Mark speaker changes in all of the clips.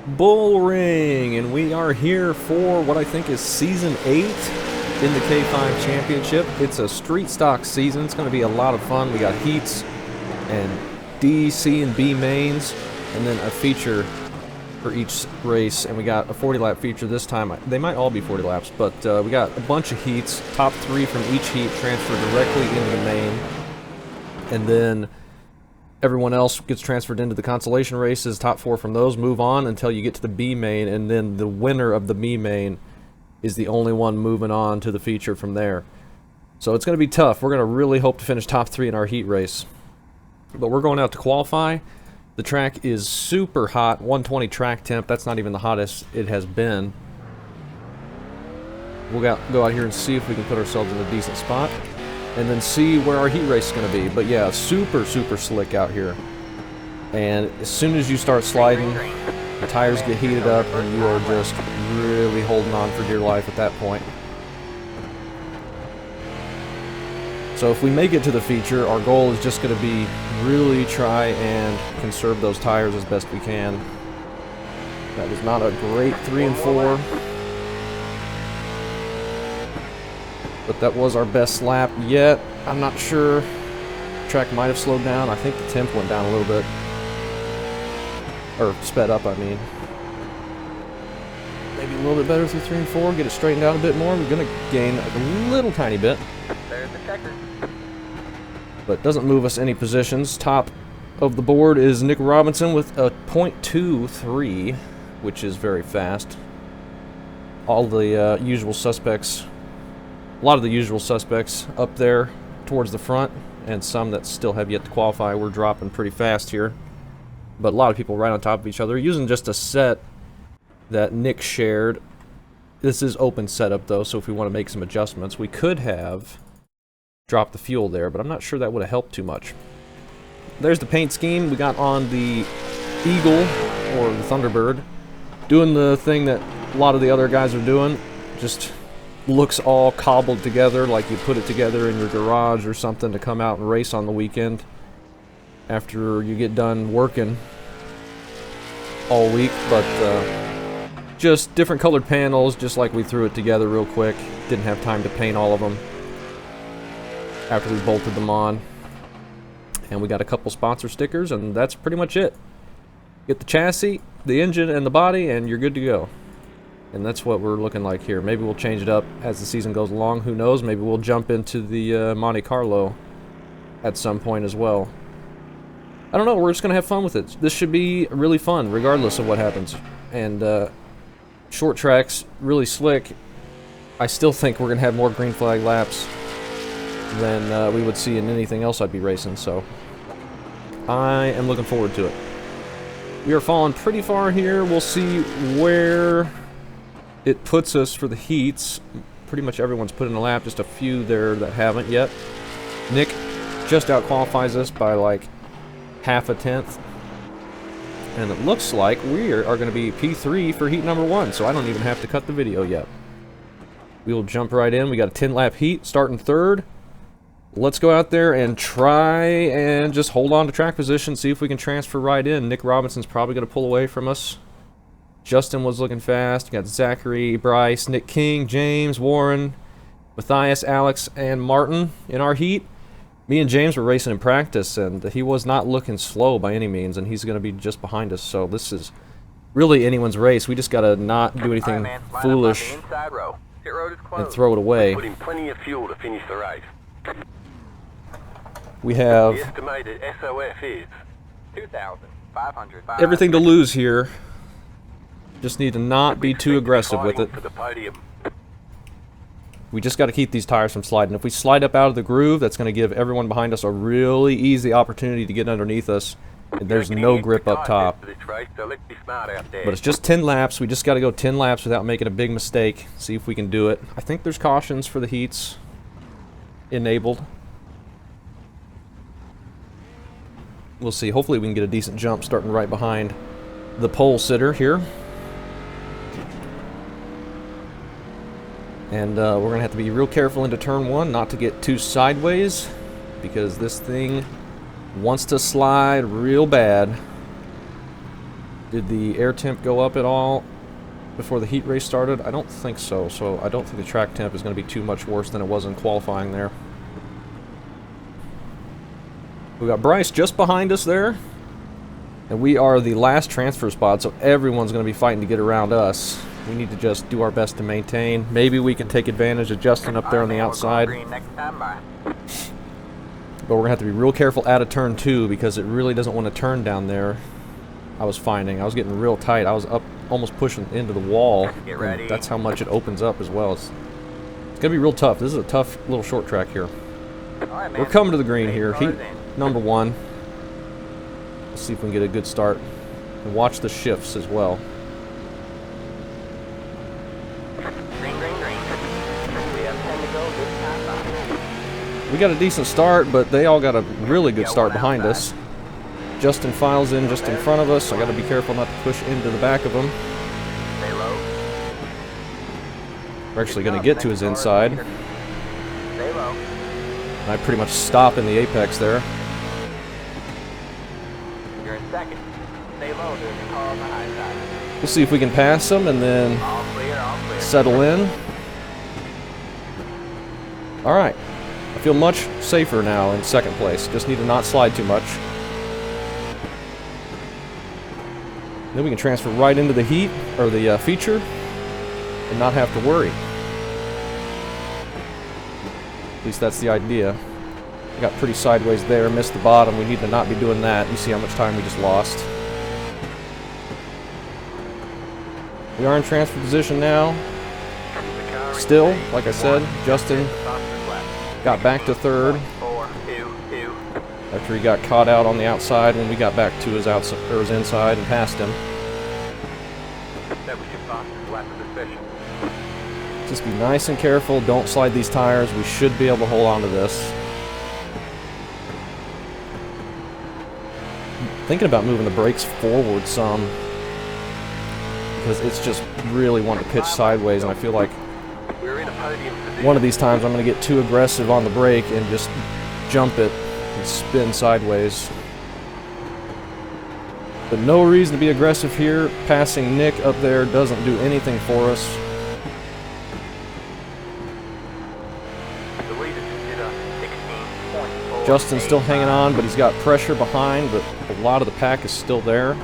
Speaker 1: Bullring, and we are here for what I think is Season 8 in the K5 Championship. It's a street stock season. It's going to be a lot of fun. We got heats and D, C, and B mains, and then a feature for each race, and we got a 40-lap feature this time. They might all be 40 laps, but we got a bunch of heats. Top 3 from each heat transfer directly into the main, and then everyone else gets transferred into the consolation races. Top 4 from those move on until you get to the B main, and then the winner of the B main is the only one moving on to the feature from there. So it's going to be tough. We're going to really hope to finish top 3 in our heat race. But we're going out to qualify. The track is super hot, 120 track temp. That's not even the hottest it has been. We'll go out here and see if we can put ourselves in a decent spot, and then see where our heat race is going to be. But yeah, super slick out here. And as soon as you start sliding, the tires get heated up, and you are just really holding on for dear life at that point. So if we make it to the feature, our goal is just going to be really try and conserve those tires as best we can. That was not a great 3 and 4. But that was our best lap yet. I'm not sure. The track might have slowed down. I think the temp went down a little bit. Or sped up, I mean. Maybe a little bit better through 3 and 4. Get it straightened out a bit more. We're going to gain a little tiny bit.
Speaker 2: There's the checker.
Speaker 1: But doesn't move us any positions. Top of the board is Nick Robinson with a .23, which is very fast. All the usual suspects, a lot of the usual suspects up there towards the front, and some that still have yet to qualify. We're dropping pretty fast here. But a lot of people right on top of each other, using just a set that Nick shared. This is open setup though, so if we want to make some adjustments, we could have dropped the fuel there, but I'm not sure that would have helped too much. There's the paint scheme we got on the Eagle, or the Thunderbird. Doing the thing that a lot of the other guys are doing. Just looks all cobbled together, like you put it together in your garage or something to come out and race on the weekend after you get done working all week. But just different colored panels, just like we threw it together real quick. Didn't have time to paint all of them after we bolted them on. And we got a couple sponsor stickers, and that's pretty much it. Get the chassis, the engine, and the body, and you're good to go. And that's what we're looking like here. Maybe we'll change it up as the season goes along. Who knows? Maybe we'll jump into the Monte Carlo at some point as well. I don't know. We're just going to have fun with it. This should be really fun, regardless of what happens. And short tracks, really slick. I still think we're going to have more green flag laps than we would see in anything else I'd be racing. So I am looking forward to it. We are falling pretty far here. We'll see where it puts us for the heats. Pretty much everyone's put in a lap, just a few there that haven't yet. Nick just out-qualifies us by like half a tenth. And it looks like we are going to be P3 for heat number 1, so I don't even have to cut the video yet. We will jump right in. We got a 10-lap heat, starting 3rd. Let's go out there and try and just hold on to track position, see if we can transfer right in. Nick Robinson's probably going to pull away from us. Justin was looking fast. You got Zachary, Bryce, Nick King, James, Warren, Matthias, Alex, and Martin in our heat. Me and James were racing in practice, and he was not looking slow by any means, and he's going to be just behind us. So this is really anyone's race. We just got to not do anything foolish and throw it away.
Speaker 2: Put in plenty of fuel to finish the race.
Speaker 1: We have
Speaker 2: The estimated SOF is 2,500.
Speaker 1: everything to lose here. Just need to not be too aggressive with it.
Speaker 2: For the podium.
Speaker 1: We just got to keep these tires from sliding. If we slide up out of the groove, that's going to give everyone behind us a really easy opportunity to get underneath us. And there's no grip up top. But it's just 10 laps. We just got to go 10 laps without making a big mistake. See if we can do it. I think there's cautions for the heats enabled. We'll see. Hopefully we can get a decent jump starting right behind the pole sitter here. And we're going to have to be real careful into turn 1 not to get too sideways, because this thing wants to slide real bad. Did the air temp go up at all before the heat race started? I don't think so, so I don't think the track temp is going to be too much worse than it was in qualifying there. We got Bryce just behind us there, and we are the last transfer spot, so everyone's going to be fighting to get around us. We need to just do our best to maintain. Maybe we can take advantage of Justin up there on the outside. But we're going to have to be real careful out of turn 2 because it really doesn't want to turn down there. I was finding. I was getting real tight. I was up almost pushing into the wall. And that's how much it opens up as well. It's going to be real tough. This is a tough little short track here. We're coming to the green here. Heat number 1. Let's see if we can get a good start. And watch the shifts as well. We got a decent start, but they all got a really good start behind us. Justin files in just in front of us. I got to be careful not to push into the back of him. We're actually going to get to his inside. I pretty much stop in the apex there.
Speaker 2: You're in second. Stay low, there's a car on the high side.
Speaker 1: We'll see if we can pass him and then settle in. Alright. I feel much safer now in second place. Just need to not slide too much. Then we can transfer right into the heat, or the feature, and not have to worry. At least that's the idea. I got pretty sideways there, missed the bottom. We need to not be doing that. You see how much time we just lost. We are in transfer position now. Still, like I said, Justin got back to third after he got caught out on the outside when we got back to his outside or his inside and passed him. Just be nice and careful. Don't slide these tires. We should be able to hold on to this. Thinking about moving the brakes forward some because it's just really wanting to pitch sideways, and I feel like one of these times I'm going to get too aggressive on the brake and just jump it and spin sideways. But no reason to be aggressive here. Passing Nick up there doesn't do anything for us. Justin's still hanging on, but he's got pressure behind, but a lot of the pack is still there.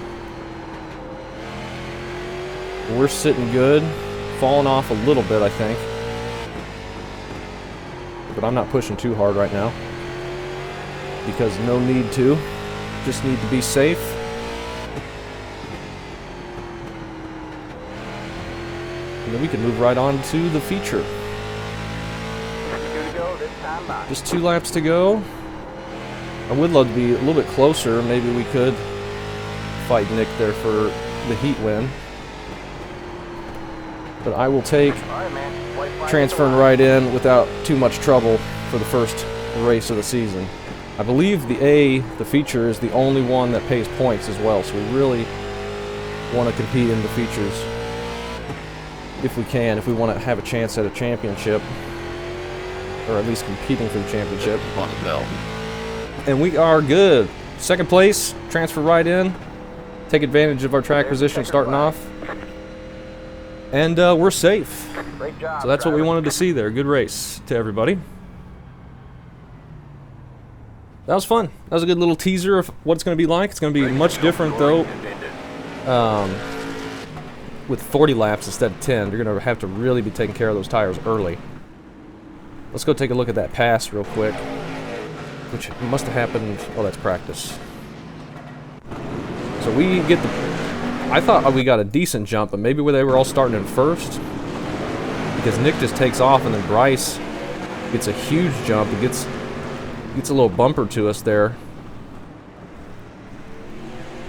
Speaker 1: We're sitting good. Falling off a little bit, I think. But I'm not pushing too hard right now. Because no need to. Just need to be safe. And then we can move right on to the feature. Just 2 laps to go. I would love to be a little bit closer. Maybe we could fight Nick there for the heat win. But I will take transferring right in without too much trouble for the first race of the season. I believe the feature, is the only one that pays points as well, so we really want to compete in the features if we can, if we want to have a chance at a championship, or at least competing for the championship. And we are good. Second place, transfer right in, take advantage of our track position starting off, and we're safe. So that's what we wanted to see there. Good race to everybody. That was fun. That was a good little teaser of what it's going to be like. It's going to be much different, though. With 40 laps instead of 10, you're going to have to really be taking care of those tires early. Let's go take a look at that pass real quick, which must have happened. Oh, that's practice. So we get the... I thought we got a decent jump, but maybe they were all starting in first, because Nick just takes off, and then Bryce gets a huge jump. It gets a little bumper to us there.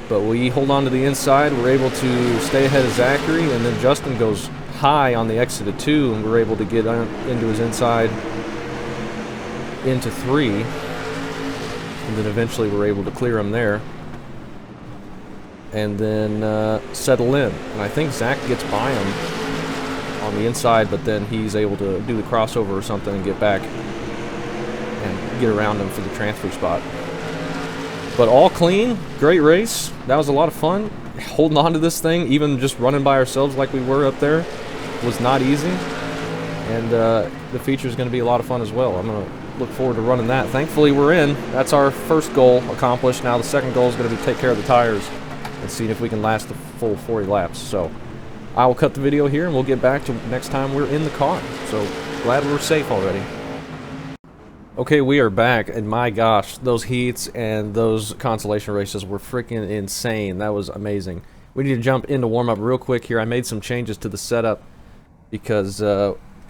Speaker 1: But we hold on to the inside. We're able to stay ahead of Zachary, and then Justin goes high on the exit of 2, and we're able to get into his inside into 3. And then eventually we're able to clear him there. And then settle in. And I think Zach gets by him on the inside, but then he's able to do the crossover or something and get back and get around him for the transfer spot. But all clean, great race. That was a lot of fun. holding on to this thing, even just running by ourselves like we were up there, was not easy. And the feature is going to be a lot of fun as well. I'm going to look forward to running that. Thankfully, we're in. That's our first goal accomplished. Now the second goal is going to be take care of the tires and see if we can last the full 40 laps. So I will cut the video here, and we'll get back to next time we're in the car. So glad we're safe already. Okay, we are back, and my gosh, those heats and those consolation races were freaking insane. That was amazing. We need to jump into warm-up real quick here. I made some changes to the setup because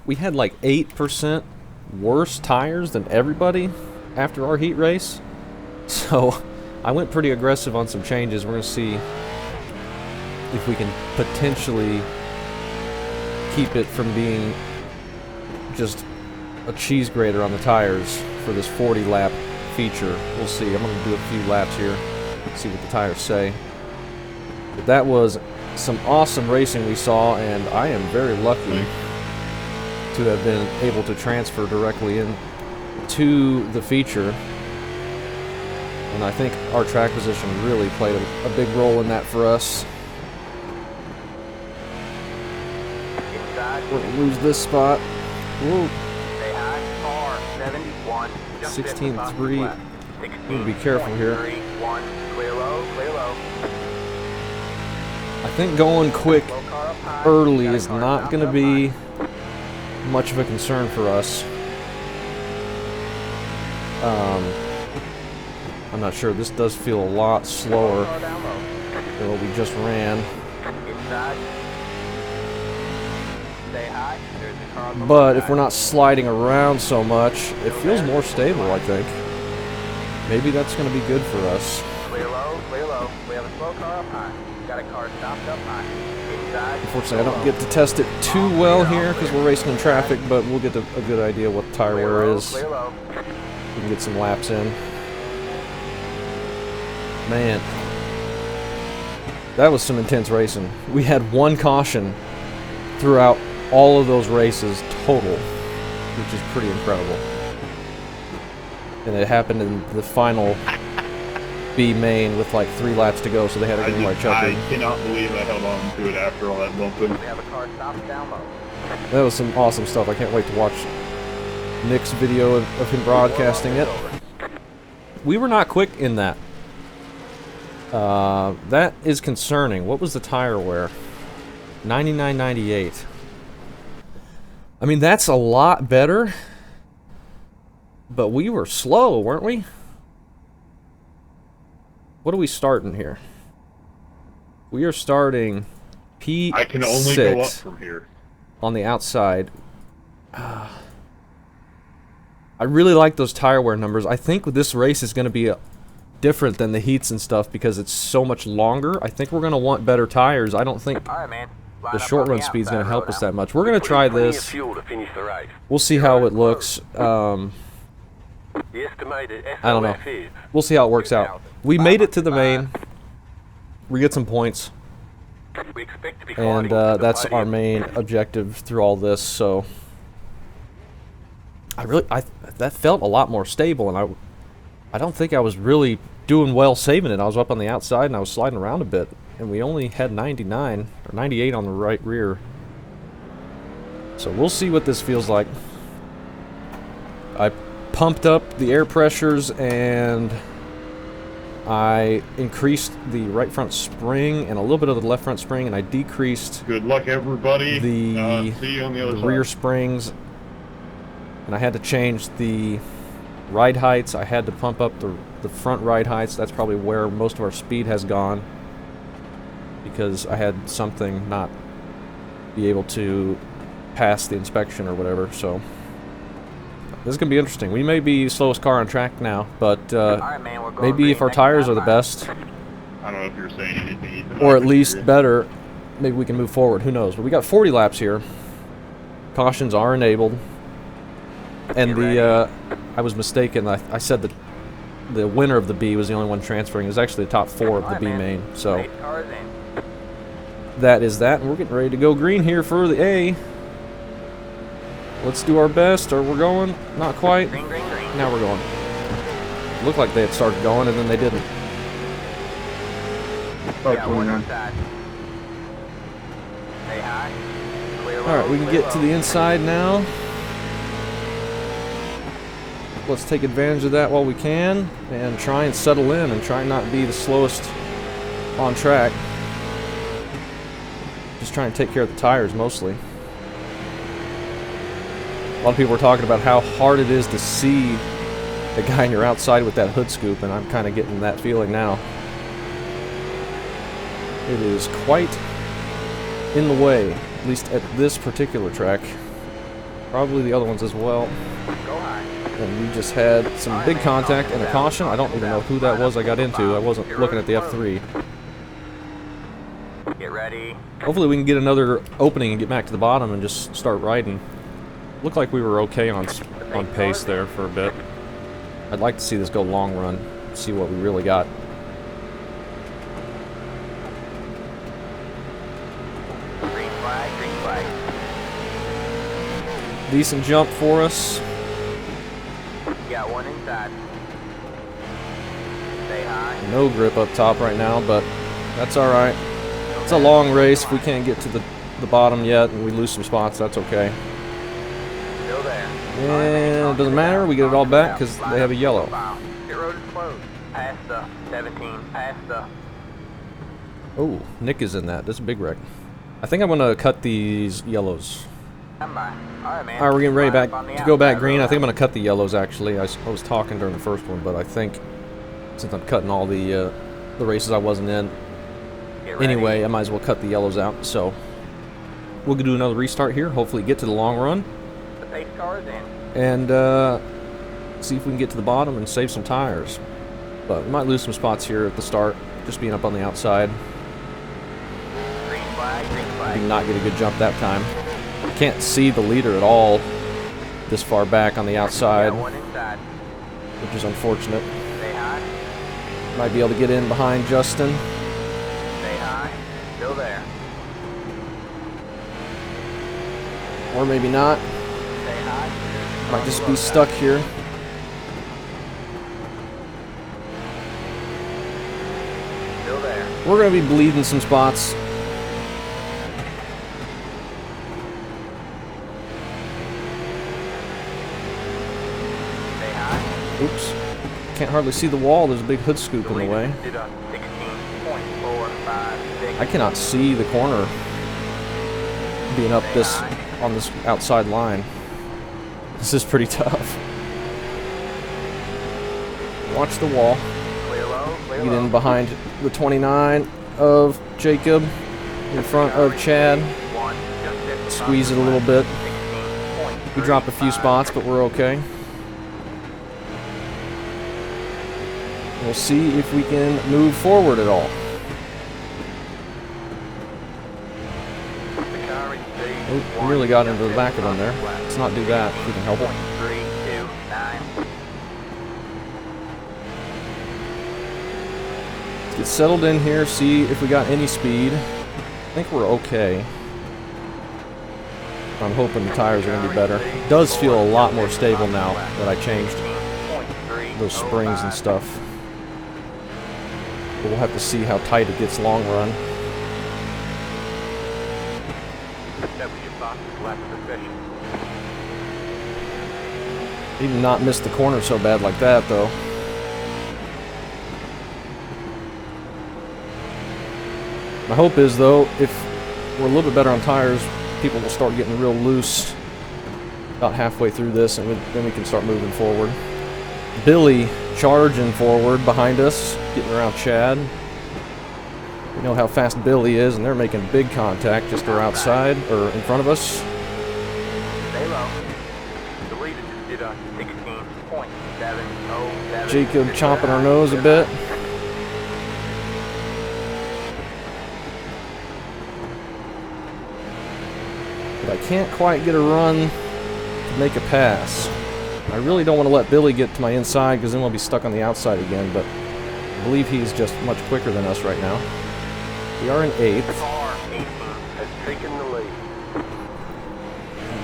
Speaker 1: we had like 8% worse tires than everybody after our heat race. So I went pretty aggressive on some changes. We're going to see if we can potentially keep it from being just a cheese grater on the tires for this 40 lap feature. We'll see. I'm going to do a few laps here, see what the tires say. But that was some awesome racing we saw, and I am very lucky to have been able to transfer directly in to the feature. And I think our track position really played a big role in that for us. We're going to lose this spot. Whoa. 16-3. Need to be careful here. I think going quick early is not going to be much of a concern for us. I'm not sure. This does feel a lot slower than what we just ran. But if we're not sliding around so much, it feels more stable, I think. Maybe that's going to be good for us.
Speaker 2: Clear low, clear low. We have a slow car up high. Got a car stopped up high. Inside.
Speaker 1: Unfortunately, I don't get to test it too well here because we're racing in traffic, but we'll get a good idea what the tire wear is. We can get some laps in. Man, that was some intense racing. We had one caution throughout all of those races total, which is pretty incredible. And it happened in the final B main with like 3 laps to go, so they had to go by Checkered.
Speaker 3: I cannot believe I held on to it after all that bumping.
Speaker 2: We have a car stopped down low.
Speaker 1: That was some awesome stuff. I can't wait to watch Nick's video of him broadcasting it. We were not quick in that. That is concerning. What was the tire wear? 99.98. I mean, that's a lot better, but we were slow, weren't we? What are we starting here? We are starting P6
Speaker 3: I can only go up from here.
Speaker 1: On the outside. I really like those tire wear numbers. I think this race is going to be different than the heats and stuff because it's so much longer. I think we're going to want better tires. I don't think the short run speed is going to help us that much. We're going to try this. We'll see how it looks. I don't know. We'll see how it works out. We made it to the main. We get some points. And that's our main objective through all this. So that felt a lot more stable, and I don't think I was really doing well saving it. I was up on the outside and I was sliding around a bit, and we only had 99 or 98 on the right rear. So we'll see what this feels like. I pumped up the air pressures and I increased the right front spring and a little bit of the left front spring, and I decreased
Speaker 3: Good luck, everybody.
Speaker 1: the
Speaker 3: See you on the other
Speaker 1: rear
Speaker 3: side.
Speaker 1: springs, and I had to change the ride heights. I had to pump up the front ride heights. That's probably where most of our speed has gone, because I had something not be able to pass the inspection or whatever. So this is going to be interesting. We may be slowest car on track now, but maybe if our tires are the best,
Speaker 3: I don't know if you're saying anything, Ethan.
Speaker 1: or at least better, maybe we can move forward. Who knows? But we got 40 laps here. Cautions are enabled. And I was mistaken. I said that the winner of the B was the only one transferring. It was actually the top 4 of the B main. So that is that. And we're getting ready to go green here for the A. Let's do our best. Or we're going. Not quite. Now we're going. Looked like they had started going, and then they didn't.
Speaker 2: got one
Speaker 3: 29.
Speaker 2: inside. Stay high. Clear low,
Speaker 1: Alright, we can
Speaker 2: clear
Speaker 1: get to
Speaker 2: low.
Speaker 1: the inside now. Let's take advantage of that while we can and try and settle in and try not to be the slowest on track. Just trying to take care of the tires mostly. A lot of people were talking about how hard it is to see the guy on your outside with that hood scoop, and I'm kind of getting that feeling now. It is quite in the way, at least at this particular track. Probably the other ones as well.
Speaker 2: Go high.
Speaker 1: And we just had some big contact and a caution. I don't even know who that was I got into. I wasn't looking at the F3.
Speaker 2: Get ready.
Speaker 1: Hopefully we can get another opening and get back to the bottom and just start riding. Looked like we were okay on pace there for a bit. I'd like to see this go long run, see what we really got.
Speaker 2: Green flag, green flag.
Speaker 1: Decent jump for us.
Speaker 2: You got one inside. Stay high.
Speaker 1: No grip up top right now, but that's alright. It's a long race. If we can't get to the bottom yet and we lose some spots, that's okay.
Speaker 2: Still there.
Speaker 1: And it doesn't matter, we get it all back because they have a yellow.
Speaker 2: Pit road is closed. Past the 17. Past the.
Speaker 1: Oh, Nick is in that. This is a big wreck. I think I'm going to cut these yellows.
Speaker 2: Stand by. Alright, man.
Speaker 1: Alright, we're getting ready
Speaker 2: Line
Speaker 1: back
Speaker 2: up on the
Speaker 1: to go back
Speaker 2: outside
Speaker 1: green. I
Speaker 2: road.
Speaker 1: think I'm going to cut the yellows, actually. I was talking during the first one, but I think since I'm cutting all the races I wasn't in
Speaker 2: Get ready.
Speaker 1: anyway, I might as well cut the yellows out. So we'll do another restart here, hopefully get to the long run,
Speaker 2: The pace car is in.
Speaker 1: and see if we can get to the bottom and save some tires. But we might lose some spots here at the start, just being up on the outside.
Speaker 2: Green flag, green
Speaker 1: We
Speaker 2: flag.
Speaker 1: did not get a good jump that time. Can't see the leader at all this far back on the outside,
Speaker 2: Got one inside.
Speaker 1: which is unfortunate.
Speaker 2: Stay high.
Speaker 1: Might be able to get in behind Justin.
Speaker 2: Stay high. Still there.
Speaker 1: Or maybe not.
Speaker 2: Stay high.
Speaker 1: Might just be stuck here.
Speaker 2: Still there.
Speaker 1: We're going to be bleeding some spots.
Speaker 2: Stay high.
Speaker 1: Oops. Can't hardly see the wall. There's a big hood scoop in the way.
Speaker 2: Did a 16.456.
Speaker 1: I cannot see the corner being up this on this outside line. This is pretty tough. Watch the wall.
Speaker 2: Clear low, clear
Speaker 1: Get
Speaker 2: low.
Speaker 1: in behind the 29 of Jacob, in front of Chad.
Speaker 2: One, just 55.
Speaker 1: Squeeze it a little bit.
Speaker 2: 16.35.
Speaker 1: We dropped a few spots, but we're okay. We'll see if we can move forward at all.
Speaker 2: The car is speed.
Speaker 1: Oh, we nearly got into the back of them there. Let's not do that if we can help it.
Speaker 2: 329.
Speaker 1: Let's get settled in here, see if we got any speed. I think we're okay. I'm hoping the tires are going to be better. It does feel a lot more stable now that I changed those springs and stuff. But we'll have to see how tight it gets long run. Even not miss the corner so bad like that, though. My hope is, though, if we're a little bit better on tires, people will start getting real loose about halfway through this, and then we can start moving forward. Billy charging forward behind us, getting around Chad. We know how fast Billy is, and they're making big contact just around outside, or in front of us.
Speaker 2: Stay low. The leader just did a 16.707.
Speaker 1: Jacob chomping our nose a bit. But I can't quite get a run to make a pass. I really don't want to let Billy get to my inside because then we'll be stuck on the outside again, but I believe he's just much quicker than us right now. We are in 8th.
Speaker 2: Car 18 has taken the lead.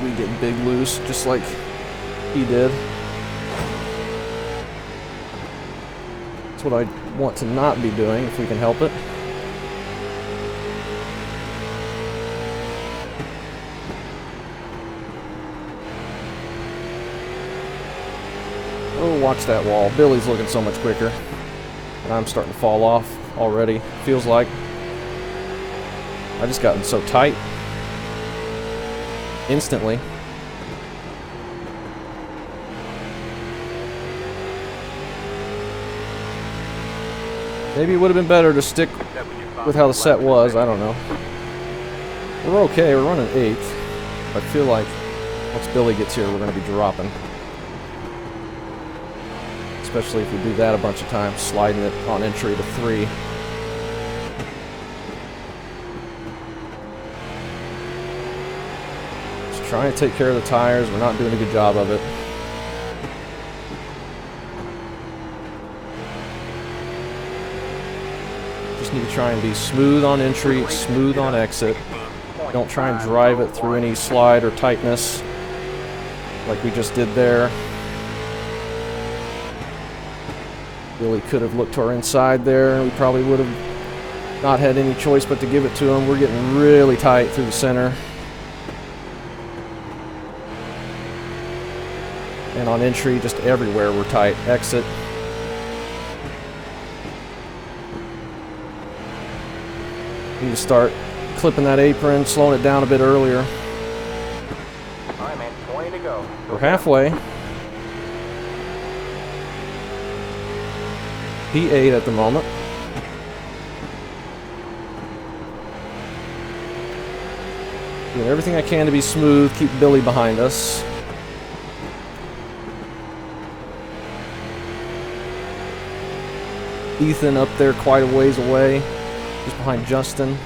Speaker 1: We get big loose just like he did. That's what I want to not be doing if we can help it. watch that wall. Billy's looking so much quicker. And I'm starting to fall off already. Feels like. I just gotten so tight. Instantly. Maybe it would have been better to stick with how the set was. I don't know. We're okay. We're running 8th. I feel like once Billy gets here, we're going to be dropping. Especially if we do that a bunch of times, sliding it on entry to 3. Just trying to take care of the tires. We're not doing a good job of it. Just need to try and be smooth on entry, smooth on exit. Don't try and drive it through any slide or tightness like we just did there. Billy could have looked to our inside there. We probably would have not had any choice but to give it to him. We're getting really tight through the center. And on entry, just everywhere we're tight. Exit. Need to start clipping that apron, slowing it down a bit earlier.
Speaker 2: Alright, man, 20 to go.
Speaker 1: We're halfway. P8 at the moment. Doing everything I can to be smooth, keep Billy behind us. Ethan up there quite a ways away, just behind Justin.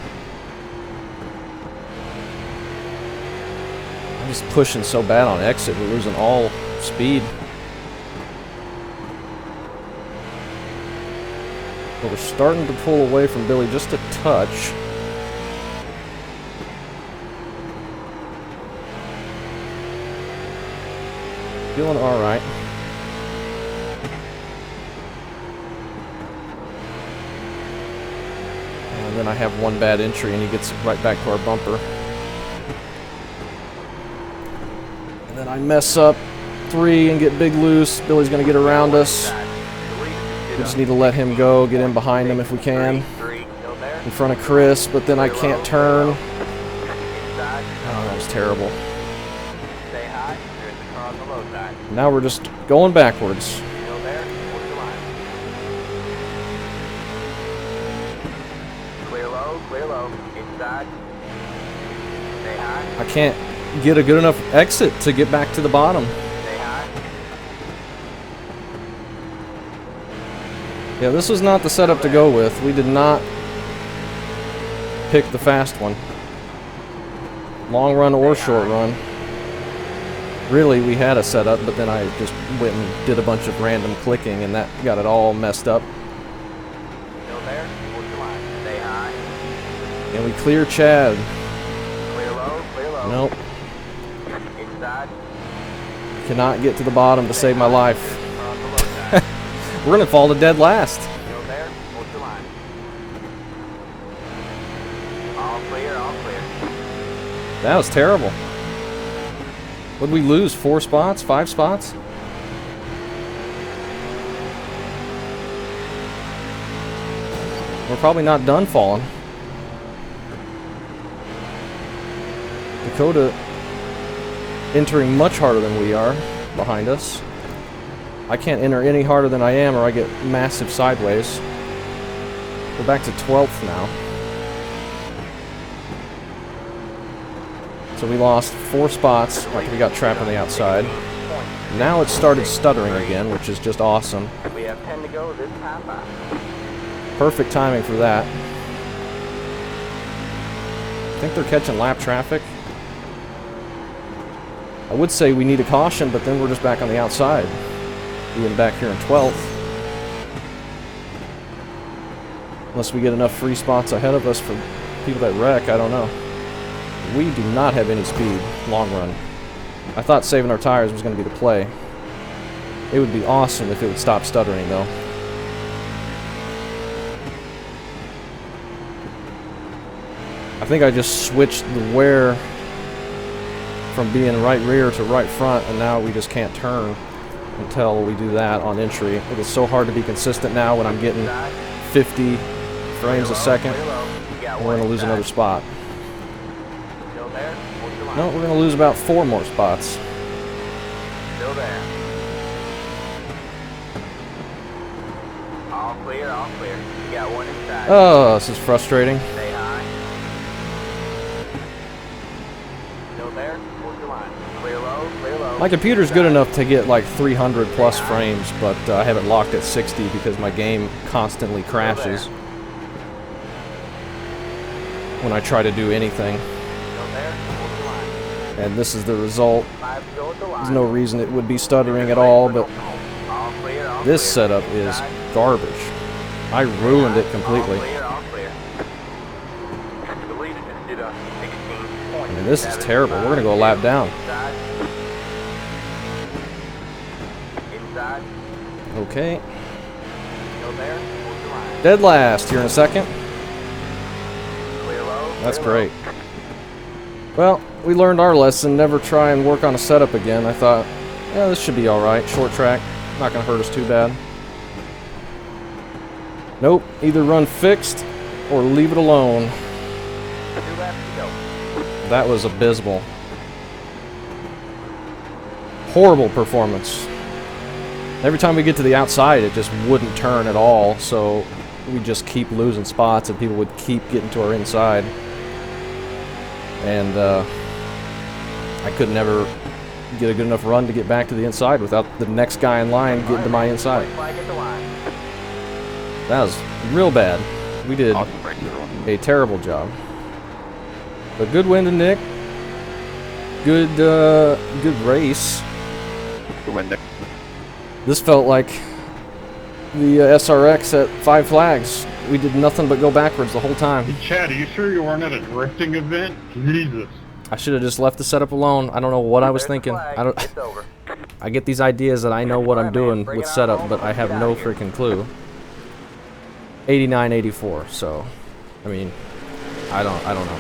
Speaker 1: I'm just pushing so bad on exit, we're losing all speed. But we're starting to pull away from Billy just a touch. Feeling alright. And then I have one bad entry and he gets right back to our bumper. And then I mess up 3 and get big loose. Billy's going to get around us. We just need to let him go, get in behind him if we can. In front of Chris, but then I can't turn. Oh, that was terrible. Now we're just going backwards. I can't get a good enough exit to get back to the bottom. Yeah, this was not the setup to go with. We did not pick the fast one. Long run or short run. Really, we had a setup, but then I just went and did a bunch of random clicking, and that got it all messed up. And we clear Chad.
Speaker 2: Clear low.
Speaker 1: Nope.
Speaker 2: Inside.
Speaker 1: Cannot get to the bottom to save my life. We're gonna fall to dead last.
Speaker 2: Still there, hold your line. All clear, all clear.
Speaker 1: That was terrible. Would we lose 4 spots, 5 spots? We're probably not done falling. Dakota entering much harder than we are behind us. I can't enter any harder than I am or I get massive sideways. We're back to 12th now. So we lost 4 spots after we got trapped on the outside. Now it started stuttering again, which is just awesome.
Speaker 2: We have 10 to go this half hour.
Speaker 1: Perfect timing for that. I think they're catching lap traffic. I would say we need a caution, but then we're just back on the outside. Being back here in 12th. Unless we get enough free spots ahead of us for people that wreck, I don't know. We do not have any speed, long run. I thought saving our tires was going to be the play. It would be awesome if it would stop stuttering, though. I think I just switched the wear from being right rear to right front, and now we just can't turn. until we do that on entry. It is so hard to be consistent now when I'm getting 50 frames a second. We're going to lose another spot.
Speaker 2: Still there? Hold your line.
Speaker 1: No, we're going to lose about 4 more spots.
Speaker 2: Still there. All clear, all clear. You got one inside.
Speaker 1: Oh, this is frustrating.
Speaker 2: Stay high. Still there? Hold your line. Clear low, clear low.
Speaker 1: My computer's good enough to get like 300 plus frames, but I have it locked at 60 because my game constantly crashes when I try to do anything.
Speaker 2: Still there? Hold your line.
Speaker 1: And this is the result.
Speaker 2: 5 still at the line.
Speaker 1: There's no reason it would be stuttering at all, but
Speaker 2: All clear, all
Speaker 1: this
Speaker 2: clear.
Speaker 1: setup is garbage. I ruined it completely.
Speaker 2: All clear, all clear. I believe it just did a 16 point.
Speaker 1: I mean, this is terrible. We're going to go a lap down.
Speaker 2: Inside. Inside.
Speaker 1: Okay.
Speaker 2: Still there? Hold your line.
Speaker 1: Dead last here in a second.
Speaker 2: Clear low.
Speaker 1: That's
Speaker 2: clear low.
Speaker 1: great. Well, we learned our lesson. Never try and work on a setup again. I thought, yeah, this should be alright. Short track. Not going to hurt us too bad. Nope. Either run fixed or leave it alone.
Speaker 2: 2 laps to go.
Speaker 1: That was abysmal. Horrible performance. Every time we get to the outside, it just wouldn't turn at all, so we just keep losing spots and people would keep getting to our inside. And I could never get a good enough run to get back to the inside without the next guy in line getting to my inside.
Speaker 2: Flag at the line.
Speaker 1: That was real bad. We did a terrible job. But good win to Nick. Good race.
Speaker 4: Good win, Nick.
Speaker 1: This felt like the SRX at 5 Flags. We did nothing but go backwards the whole time.
Speaker 3: Hey, Chad, are you sure you weren't at a drifting event? Jesus.
Speaker 1: I should have just left the setup alone. I don't know what I was
Speaker 2: There's the
Speaker 1: thinking.
Speaker 2: flag.
Speaker 1: I don't.
Speaker 2: It's over.
Speaker 1: I get these ideas that I know what I'm
Speaker 2: Alright, man,
Speaker 1: doing
Speaker 2: bring
Speaker 1: with
Speaker 2: it on
Speaker 1: setup,
Speaker 2: home
Speaker 1: but I
Speaker 2: and
Speaker 1: have
Speaker 2: get
Speaker 1: no
Speaker 2: out of here.
Speaker 1: freaking clue. 89, 84. So, I mean, I don't know.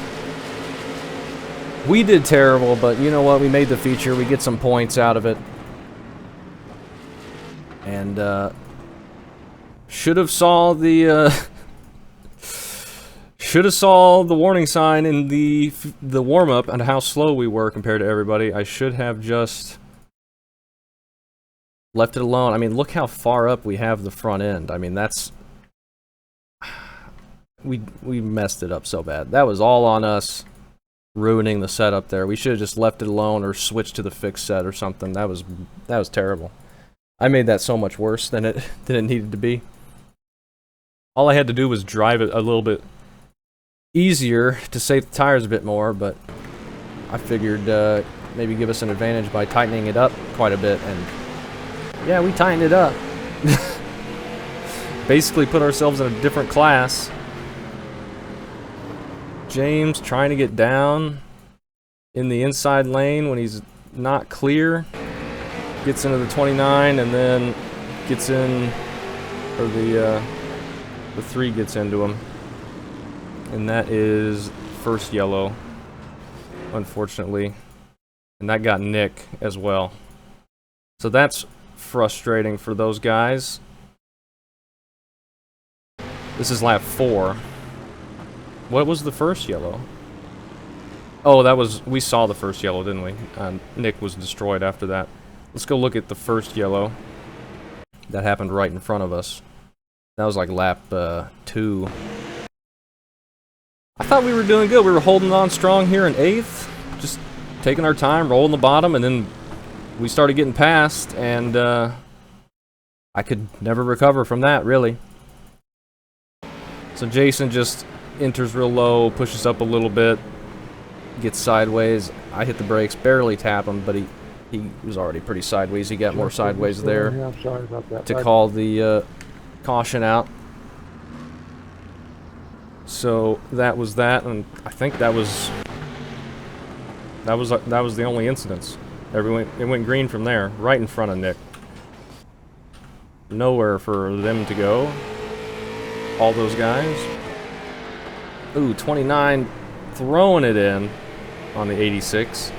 Speaker 1: We did terrible, but you know what? We made the feature. We get some points out of it. And should have saw the warning sign in the warm up and how slow we were compared to everybody. I should have just left it alone. I mean, look how far up we have the front end. I mean, that's we messed it up so bad. That was all on us, ruining the setup there. We should have just left it alone or switched to the fixed set or something. That was terrible. I made that so much worse than it needed to be. All I had to do was drive it a little bit easier to save the tires a bit more, but I figured maybe give us an advantage by tightening it up quite a bit, and yeah, we tightened it up. Basically put ourselves in a different class. James trying to get down in the inside lane when he's not clear. Gets into the 29 and then gets in, or the 3 gets into him. And that is first yellow, unfortunately. And that got Nick as well. So that's frustrating for those guys. This is lap 4. What was the first yellow? Oh, that was, we saw the first yellow, didn't we? Nick was destroyed after that. Let's go look at the first yellow. That happened right in front of us. That was like lap 2. I thought we were doing good. We were holding on strong here in 8th. Just taking our time, rolling the bottom, and then we started getting past, and I could never recover from that, really. So Jason just enters real low, pushes up a little bit, gets sideways. I hit the brakes, barely tap him, but he was already pretty sideways. He got more sideways there
Speaker 5: Yeah, I'm sorry about that.
Speaker 1: to call the caution out. So that was that, and I think that was the only incidents. It went green from there, right in front of Nick. Nowhere for them to go. All those guys. Ooh, 29 throwing it in on the 86.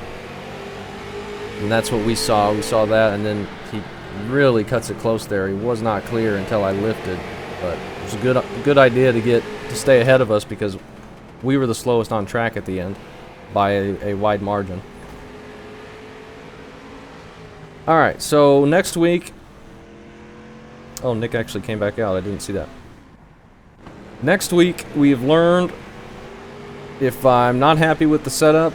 Speaker 1: And that's what we saw. We saw that, and then he really cuts it close there. He was not clear until I lifted, but it was a good idea to stay ahead of us because we were the slowest on track at the end by a wide margin. Alright, so next week... Oh, Nick actually came back out. I didn't see that. Next week, we've learned if I'm not happy with the setup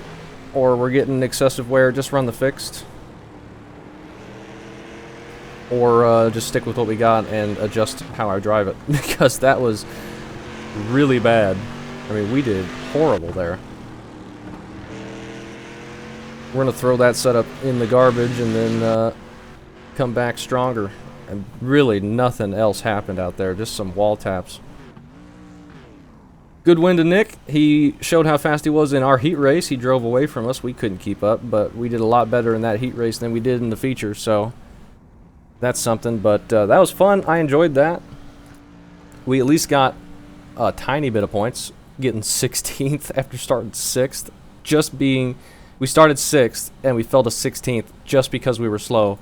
Speaker 1: or we're getting excessive wear, just run the fixed. Or just stick with what we got and adjust how I drive it. Because that was really bad. I mean, we did horrible there. We're going to throw that setup in the garbage and then come back stronger. And really nothing else happened out there, just some wall taps. Good win to Nick. He showed how fast he was in our heat race. He drove away from us. We couldn't keep up, but we did a lot better in that heat race than we did in the feature, so that's something. But that was fun. I enjoyed that. We at least got a tiny bit of points, getting 16th after starting 6th. We started 6th, and we fell to 16th just because we were slow.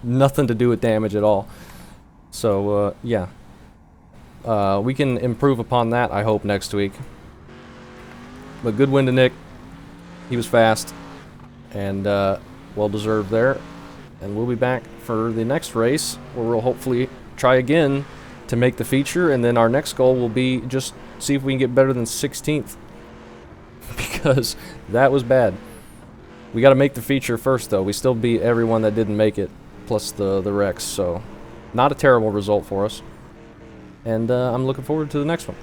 Speaker 1: Nothing to do with damage at all. So, yeah. We can improve upon that, I hope, next week. But good win to Nick. He was fast. And well-deserved there. And we'll be back for the next race, where we'll hopefully try again to make the feature. And then our next goal will be just see if we can get better than 16th. Because that was bad. We got to make the feature first, though. We still beat everyone that didn't make it, plus the wrecks. So, not a terrible result for us. And I'm looking forward to the next one.